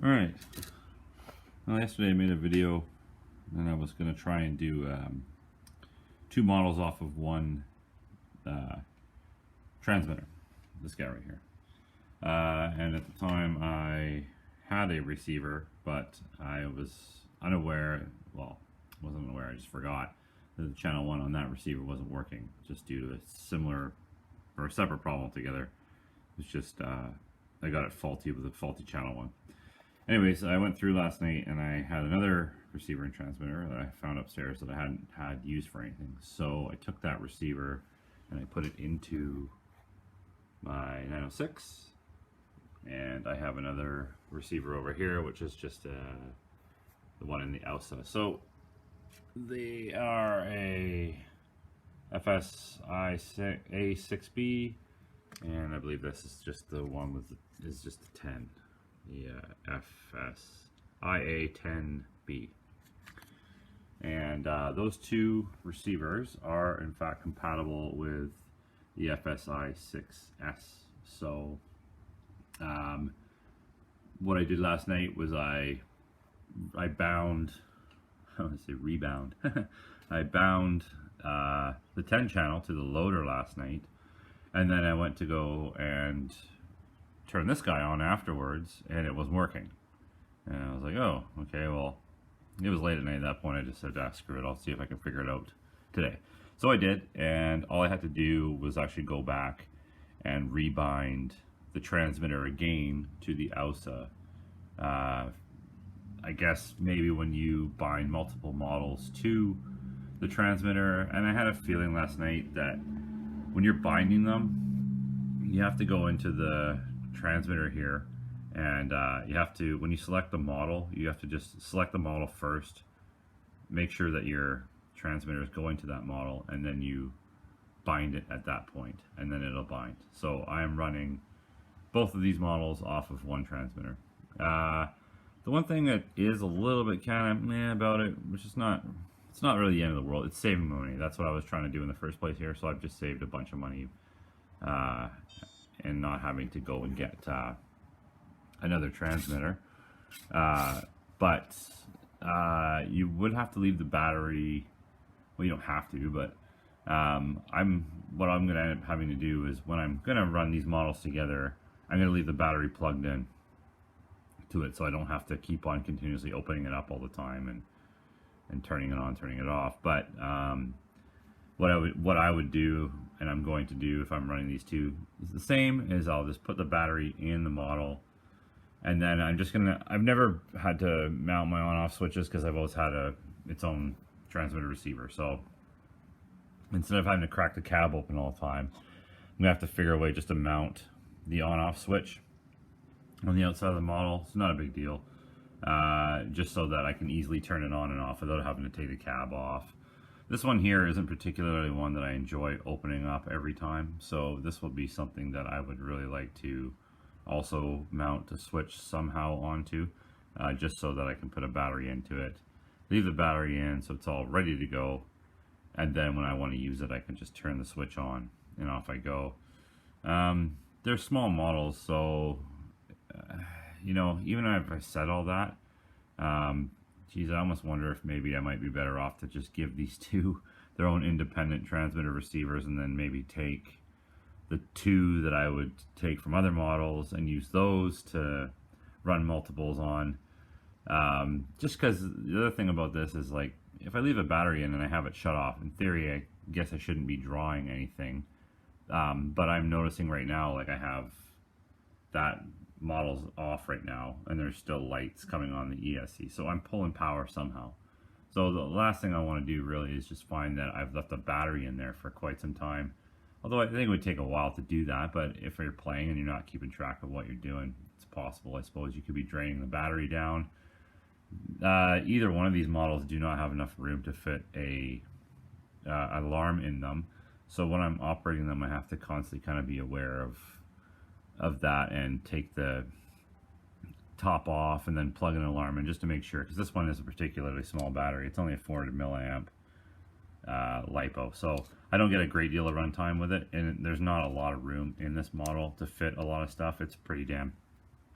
Alright, well, yesterday I made a video and I was going to try and do two models off of one transmitter, this guy right here. And at the time I had a receiver, but I was unaware, well, wasn't aware, I just forgot that the channel 1 on that receiver wasn't working, just due to a similar, or a separate problem altogether. It's just, I got it faulty with a faulty channel 1. Anyways, I went through last night and I had another receiver and transmitter that I found upstairs that I hadn't had used for anything. So I took that receiver and I put it into my 906, and I have another receiver over here, which is just the one in the i6s. So they are a i6b, and I believe this is just the one with is just the 10. The FSIA10B, and those two receivers are in fact compatible with the FSI6s. So what I did last night was I bound, I want to say rebound, I bound the 10 channel to the loader last night, and then I went to go and turn this guy on afterwards, and it wasn't working. And I was like, oh, okay, well, it was late at night at that point. I just said, screw it, I'll see if I can figure it out today. So I did, and all I had to do was actually go back and rebind the transmitter again to the i6s. I guess maybe when you bind multiple models to the transmitter, and I had a feeling last night that when you're binding them, you have to go into the transmitter here, and you have to, when you select the model, you have to just select the model first, make sure that your transmitter is going to that model, and then you bind it at that point, and then it'll bind. So I am running both of these models off of one transmitter. The one thing that is a little bit kind of meh about it, which is not, it's not really the end of the world, it's saving money. That's what I was trying to do in the first place here, so I've just saved a bunch of money and not having to go and get another transmitter. But you would have to leave the battery, well, you don't have to, but what I'm going to end up having to do is, when I'm going to run these models together, I'm going to leave the battery plugged in to it, so I don't have to keep on continuously opening it up all the time and turning it on, turning it off. But what I would do, and I'm going to do if I'm running these two, is the same. Is I'll just put the battery in the model, and then I'm just gonna, I've never had to mount my on-off switches because I've always had its own transmitter receiver. So instead of having to crack the cab open all the time, I'm gonna have to figure a way just to mount the on-off switch on the outside of the model. It's not a big deal, just so that I can easily turn it on and off without having to take the cab off. This one here isn't particularly one that I enjoy opening up every time, so this will be something that I would really like to also mount the switch somehow onto, just so that I can put a battery into it, leave the battery in so it's all ready to go, and then when I want to use it, I can just turn the switch on and off I go. They're small models, so you know, even if I said all that, geez, I almost wonder if maybe I might be better off to just give these two their own independent transmitter receivers, and then maybe take the two that I would take from other models and use those to run multiples on. Just because the other thing about this is, like, if I leave a battery in and I have it shut off, in theory I guess I shouldn't be drawing anything, but I'm noticing right now, like, I have that model's off right now and there's still lights coming on the ESC, so I'm pulling power somehow. So the last thing I want to do really is just find that I've left a battery in there for quite some time, although I think it would take a while to do that. But if you're playing and you're not keeping track of what you're doing, it's possible. I suppose you could be draining the battery down. Either one of these models do not have enough room to fit a alarm in them, so when I'm operating them I have to constantly kind of be aware of that and take the top off and then plug an alarm in just to make sure, because this one is a particularly small battery. It's only a 400 milliamp LiPo, so I don't get a great deal of runtime with it, and there's not a lot of room in this model to fit a lot of stuff. It's pretty damn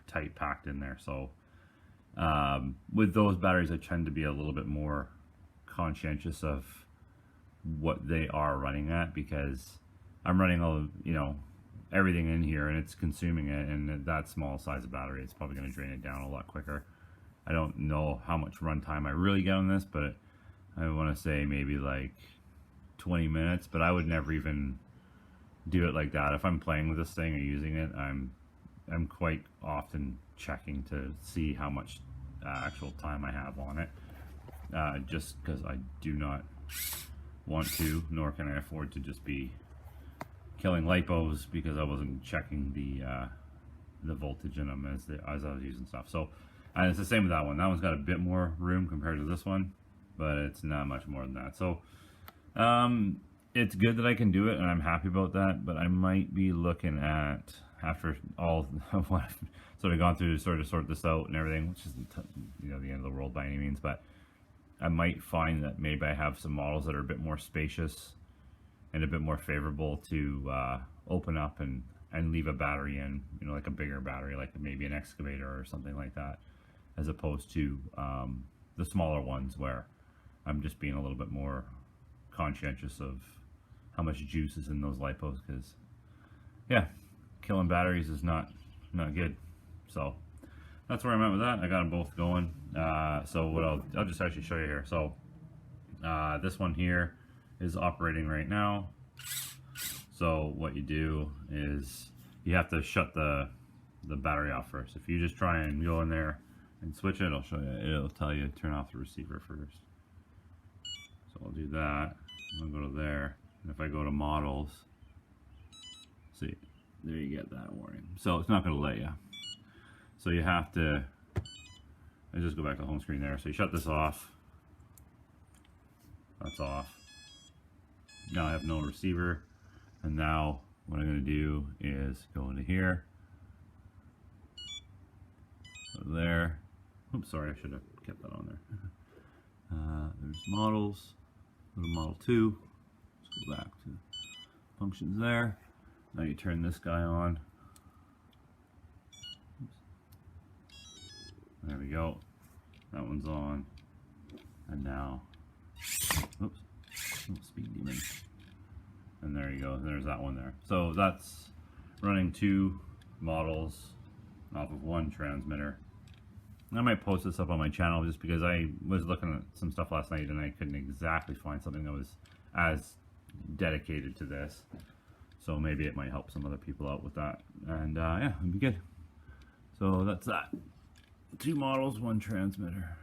tight packed in there, so With those batteries, I tend to be a little bit more conscientious of what they are running at, because I'm running all, you know, everything in here and it's consuming it, and that small size of battery, it's probably going to drain it down a lot quicker. I don't know how much runtime I really get on this, but I want to say maybe like 20 minutes, but I would never even do it like that. If I'm playing with this thing or using it, I'm quite often checking to see how much actual time I have on it, just because I do not want to, nor can I afford to just be killing lipos because I wasn't checking the voltage in them as I was using stuff. So, and it's the same with that one. That one's got a bit more room compared to this one, but it's not much more than that. So it's good that I can do it, and I'm happy about that. But I might be looking at, after all what I've sort of gone through to sort this out and everything, which isn't, you know, the end of the world by any means, but I might find that maybe I have some models that are a bit more spacious and a bit more favorable to open up and leave a battery in, you know, like a bigger battery, like maybe an excavator or something like that, as opposed to the smaller ones where I'm just being a little bit more conscientious of how much juice is in those lipos, because yeah, killing batteries is not good. So that's where I'm at with that. I got them both going. So what I'll just actually show you here. So this one here is operating right now. So what you do is you have to shut the battery off first. If you just try and go in there and switch it, I'll show you. It'll tell you to turn off the receiver first. So I'll do that. I'll go to there. And if I go to models, see, there you get that warning. So it's not going to let you. So you have to, I just go back to the home screen there. So you shut this off. That's off. Now I have no receiver. And now what I'm going to do is go into here. Go there. Oops, sorry, I should have kept that on there. There's models. Go to model 2. Let's go back to functions there. Now you turn this guy on. There we go. That one's on. And now, oops, speed demon. And there you go. There's that one there. So that's running 2 models off of 1 transmitter. I might post this up on my channel just because I was looking at some stuff last night and I couldn't exactly find something that was as dedicated to this. So maybe it might help some other people out with that. And yeah, it'd be good. So that's that. 2 models, 1 transmitter.